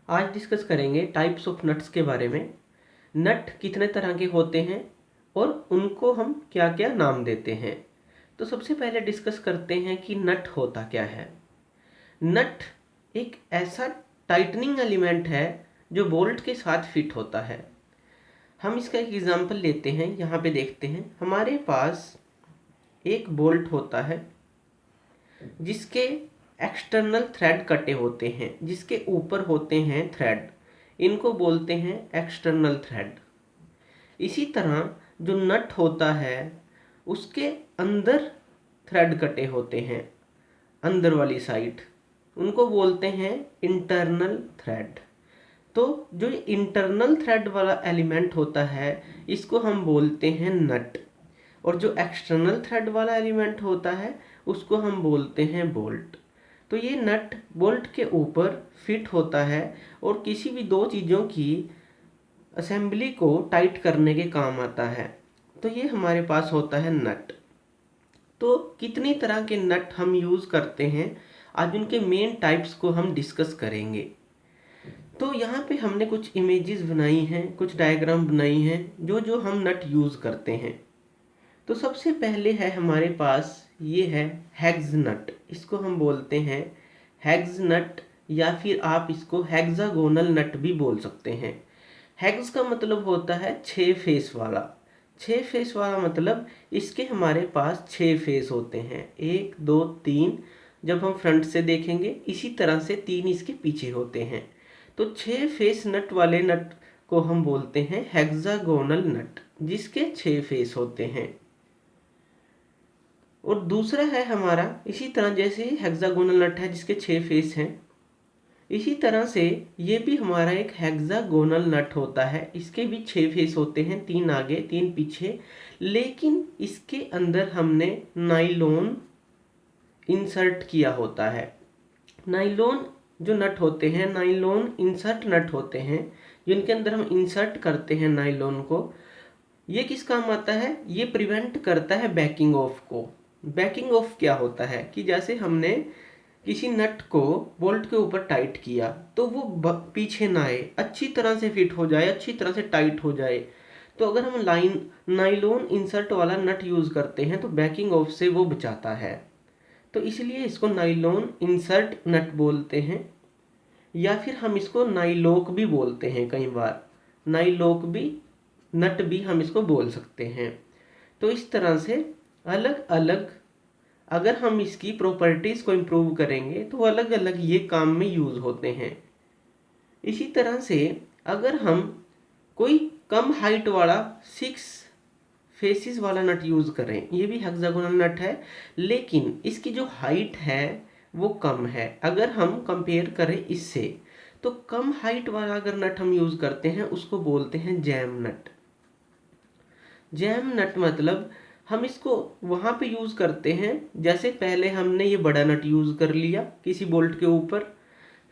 आज डिस्कस करेंगे types of nuts के बारे में। नट कितने तरह के होते हैं और उनको हम क्या क्या नाम देते हैं। तो सबसे पहले डिस्कस करते हैं कि नट होता क्या है। नट एक ऐसा टाइटनिंग एलिमेंट है जो बोल्ट के साथ फिट होता है। हम इसका एक एग्जांपल लेते हैं। यहाँ पे देखते हैं हमारे पास एक बोल्ट होता है जिसके एक्सटर्नल थ्रेड कटे होते हैं, जिसके ऊपर होते हैं थ्रेड, इनको बोलते हैं एक्सटर्नल थ्रेड। इसी तरह जो नट होता है उसके अंदर थ्रेड कटे होते हैं, अंदर वाली साइड, उनको बोलते हैं इंटरनल थ्रेड। तो जो इंटरनल थ्रेड वाला एलिमेंट होता है इसको हम बोलते हैं नट, और जो एक्सटर्नल थ्रेड वाला एलिमेंट होता है उसको हम बोलते हैं बोल्ट। तो ये नट बोल्ट के ऊपर फिट होता है और किसी भी दो चीज़ों की असेंबली को टाइट करने के काम आता है। तो ये हमारे पास होता है नट। तो कितनी तरह के नट हम यूज़ करते हैं, आज उनके मेन टाइप्स को हम डिस्कस करेंगे। तो यहाँ पे हमने कुछ इमेजेस बनाई हैं, कुछ डायग्राम बनाई हैं जो जो हम नट यूज़ करते हैं। तो सबसे पहले है हमारे पास ये है हेक्स नट। इसको हम बोलते हैं हेक्स नट, या फिर आप इसको हेक्सागोनल नट भी बोल सकते हैं। हेक्स का मतलब होता है 6 फेस वाला। 6 फेस वाला मतलब इसके हमारे पास 6 फेस होते हैं, 1 2 3। जब हम फ्रंट से देखेंगे इसी तरह से 3 इसके पीछे होते हैं। तो 6 फेस नट वाले नट को हम बोलते हैं हेक्सागोनल नट, जिसके 6 फेस होते हैं। और दूसरा है हमारा इसी तरह, जैसे हेक्सागोनल नट है जिसके 6 फेस हैं, इसी तरह से ये भी हमारा एक हेक्सागोनल नट होता है। इसके भी 6 फेस होते हैं, 3 आगे 3 पीछे, लेकिन इसके अंदर हमने नाइलॉन इंसर्ट किया होता है। नाइलॉन जो नट होते हैं, नाइलॉन इंसर्ट नट होते हैं, जिनके अंदर हम इंसर्ट करते हैं नाइलॉन को। ये किस काम आता है? ये प्रिवेंट करता है बैकिंग ऑफ को। बैकिंग ऑफ क्या होता है कि जैसे हमने किसी नट को बोल्ट के ऊपर टाइट किया तो वो पीछे ना आए, अच्छी तरह से फिट हो जाए, अच्छी तरह से टाइट हो जाए। तो अगर हम नाइलॉन इंसर्ट वाला नट यूज़ करते हैं तो बैकिंग ऑफ से वो बचाता है। तो इसलिए इसको नाइलॉन इंसर्ट नट बोलते हैं, या फिर हम इसको नाइलॉक भी बोलते हैं। कई बार नाइलॉक भी नट भी हम इसको बोल सकते हैं। तो इस तरह से अलग अलग अगर हम इसकी प्रॉपर्टीज़ को इम्प्रूव करेंगे तो अलग अलग ये काम में यूज़ होते हैं। इसी तरह से अगर हम कोई कम हाइट वाला 6 फेसिस वाला नट यूज़ करें, ये भी हेक्सागोनल नट है, लेकिन इसकी जो हाइट है वो कम है अगर हम कंपेयर करें इससे। तो कम हाइट वाला अगर नट हम यूज़ करते हैं उसको बोलते हैं जैम नट। जैम नट मतलब हम इसको वहाँ पे यूज़ करते हैं, जैसे पहले हमने ये बड़ा नट यूज़ कर लिया किसी बोल्ट के ऊपर,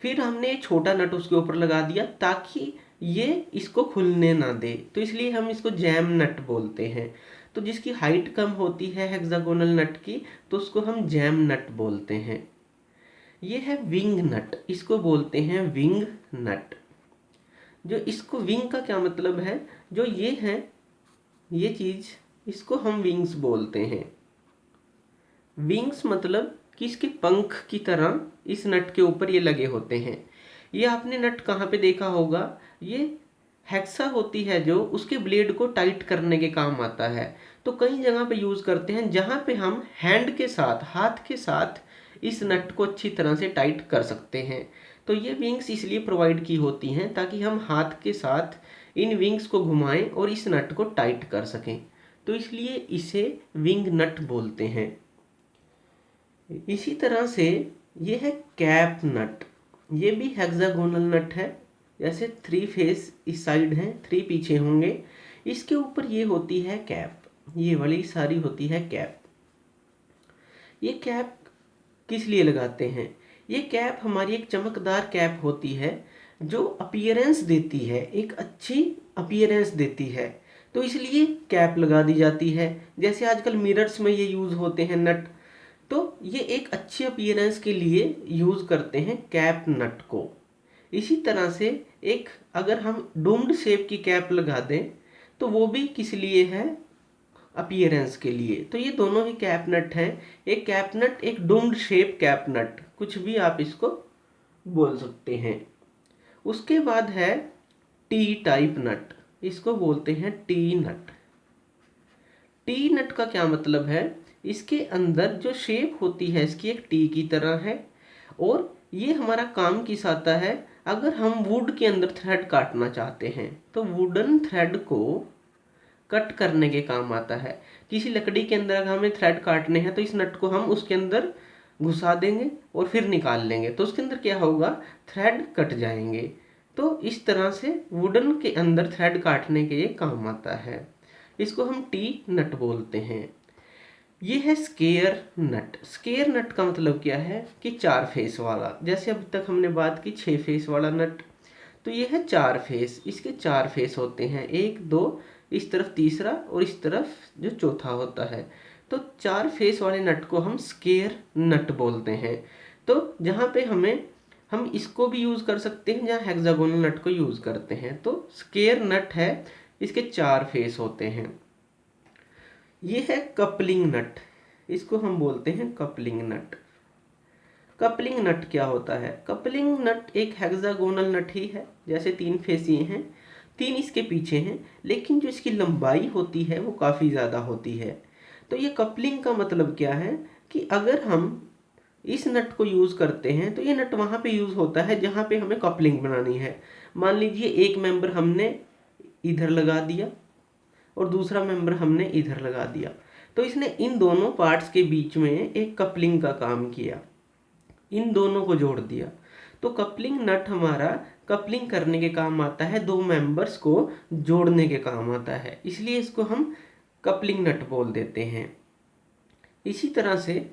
फिर हमने ये छोटा नट उसके ऊपर लगा दिया ताकि ये इसको खुलने ना दे, तो इसलिए हम इसको जैम नट बोलते हैं। तो जिसकी हाइट कम होती है हेक्सागोनल नट की तो उसको हम जैम नट बोलते हैं। ये है विंग नट, इसको बोलते हैं विंग नट। जो इसको विंग का क्या मतलब है, जो ये है ये चीज़, इसको हम विंग्स बोलते हैं। विंग्स मतलब कि इसके पंख की तरह इस नट के ऊपर ये लगे होते हैं। ये आपने नट कहाँ पे देखा होगा, ये हेक्सा होती है जो उसके ब्लेड को टाइट करने के काम आता है। तो कई जगह पे यूज़ करते हैं जहाँ पे हम हैंड के साथ, हाथ के साथ इस नट को अच्छी तरह से टाइट कर सकते हैं। तो ये विंग्स इसलिए प्रोवाइड की होती हैं ताकि हम हाथ के साथ इन विंग्स को घुमाएं और इस नट को टाइट कर सकें। तो इसलिए इसे विंग नट बोलते हैं। इसी तरह से ये है कैप नट। ये भी हेक्सागोनल नट है, जैसे 3 फेस इस साइड हैं, 3 पीछे होंगे। इसके ऊपर ये होती है कैप, ये वाली सारी होती है कैप। ये कैप किस लिए लगाते हैं? ये कैप हमारी एक चमकदार कैप होती है जो अपीयरेंस देती है, एक अच्छी अपीयरेंस देती है। तो इसलिए कैप लगा दी जाती है। जैसे आजकल मिरर्स में ये यूज़ होते हैं नट, तो ये एक अच्छी अपीयरेंस के लिए यूज़ करते हैं कैप नट को। इसी तरह से एक अगर हम डोम्ड शेप की कैप लगा दें तो वो भी किस लिए है, अपीयरेंस के लिए। तो ये दोनों ही कैप नट हैं। एक कैप नट, एक डोम्ड शेप कैप नट, कुछ भी आप इसको बोल सकते हैं। उसके बाद है टी टाइप नट, इसको बोलते हैं टी नट। टी नट का क्या मतलब है, इसके अंदर जो शेप होती है इसकी एक टी की तरह है, और ये हमारा काम किस आता है, अगर हम वुड के अंदर थ्रेड काटना चाहते हैं तो वुडन थ्रेड को कट करने के काम आता है। किसी लकड़ी के अंदर अगर हमें थ्रेड काटने हैं तो इस नट को हम उसके अंदर घुसा देंगे और फिर निकाल लेंगे, तो उसके अंदर क्या होगा, थ्रेड कट जाएंगे। तो इस तरह से वुडन के अंदर थ्रेड काटने के ये काम आता है। इसको हम टी नट बोलते हैं। ये है स्केयर नट। स्केयर नट का मतलब क्या है कि 4 फेस वाला। जैसे अब तक हमने बात की 6 फेस वाला नट, तो ये है 4 फेस। इसके 4 फेस होते हैं, 1 2, इस तरफ तीसरा और इस तरफ जो चौथा होता है। तो 4 फेस वाले नट को हम स्केयर नट बोलते हैं। तो जहाँ पे हम इसको भी यूज़ कर सकते हैं जहाँ हेक्सागोनल नट को यूज़ करते हैं। तो स्केयर नट है, इसके 4 फेस होते हैं। ये है कपलिंग नट, इसको हम बोलते हैं कपलिंग नट। कपलिंग नट क्या होता है, कपलिंग नट एक हेक्सागोनल नट ही है, जैसे 3 फेस ये हैं, 3 इसके पीछे हैं, लेकिन जो इसकी लंबाई होती है वो काफ़ी ज़्यादा होती है। तो ये कपलिंग का मतलब क्या है कि अगर हम इस नट को यूज़ करते हैं तो ये नट वहाँ पे यूज़ होता है जहाँ पे हमें कपलिंग बनानी है। मान लीजिए एक मेंबर हमने इधर लगा दिया और दूसरा मेंबर हमने इधर लगा दिया, तो इसने इन दोनों पार्ट्स के बीच में एक कपलिंग का काम किया, इन दोनों को जोड़ दिया। तो कपलिंग नट हमारा कपलिंग करने के काम आता है, 2 मेंबर्स को जोड़ने के काम आता है, इसलिए इसको हम कपलिंग नट बोल देते हैं। इसी तरह से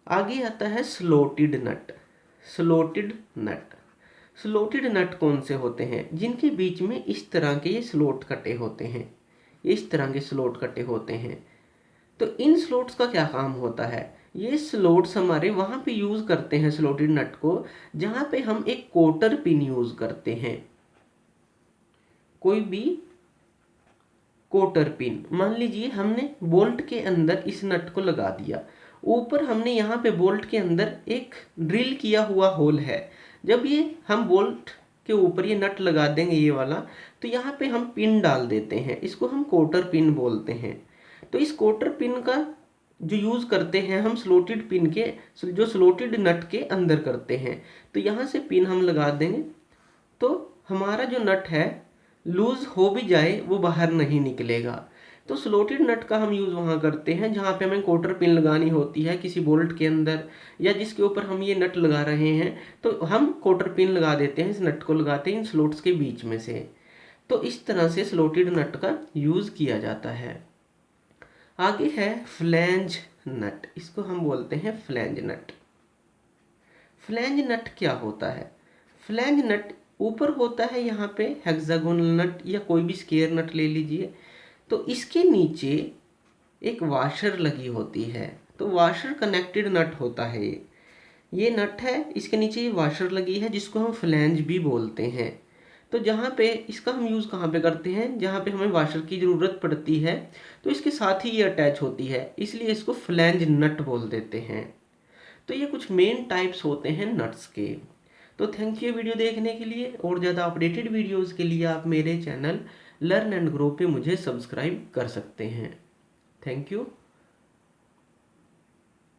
आगे आता है स्लोटेड नट। स्लोटेड नट, स्लोटेड नट कौन से होते हैं, जिनके बीच में इस तरह के ये स्लोट कटे होते हैं, इस तरह के स्लोट कटे होते हैं। तो इन स्लोट्स का क्या काम होता है, ये स्लोट्स हमारे वहाँ पे यूज़ करते हैं स्लोटेड नट को जहाँ पे हम एक कोटर पिन यूज़ करते हैं। कोई भी कोटर पिन, मान लीजिए हमने बोल्ट के अंदर इस नट को लगा दिया, ऊपर हमने यहाँ पे बोल्ट के अंदर एक ड्रिल किया हुआ होल है। जब ये हम बोल्ट के ऊपर ये नट लगा देंगे ये वाला, तो यहाँ पे हम पिन डाल देते हैं, इसको हम कोटर पिन बोलते हैं। तो इस कोटर पिन का जो यूज़ करते हैं हम स्लोटेड पिन के, जो स्लोटेड नट के अंदर करते हैं। तो यहाँ से पिन हम लगा देंगे तो हमारा जो नट है लूज़ हो भी जाए वो बाहर नहीं निकलेगा। तो स्लोटेड नट का हम यूज़ वहाँ करते हैं जहाँ पे हमें कोटर पिन लगानी होती है किसी बोल्ट के अंदर, या जिसके ऊपर हम ये नट लगा रहे हैं तो हम कोटर पिन लगा देते हैं, इस नट को लगाते हैं इन स्लोट्स के बीच में से। तो इस तरह से स्लोटेड नट का यूज़ किया जाता है। आगे है फ्लैंज नट, इसको हम बोलते हैं फ्लैंज नट। फ्लैंज नट क्या होता है, फ्लैंज नट ऊपर होता है यहाँ पे हेक्सागोनल नट या कोई भी स्क्वायर नट ले लीजिए, तो इसके नीचे एक वाशर लगी होती है, तो वाशर कनेक्टेड नट होता है ये नट है, इसके नीचे ये वाशर लगी है जिसको हम फ्लैंज भी बोलते हैं। तो जहाँ पे इसका हम यूज़ कहाँ पे करते हैं, जहाँ पे हमें वाशर की ज़रूरत पड़ती है तो इसके साथ ही ये अटैच होती है, इसलिए इसको फ्लैंज नट बोल देते हैं। तो ये कुछ मेन टाइप्स होते हैं नट्स के। तो थैंक यू वीडियो देखने के लिए, और ज़्यादा अपडेटेड वीडियोज़ के लिए आप मेरे चैनल लर्न एंड ग्रो पे मुझे सब्सक्राइब कर सकते हैं। Thank you.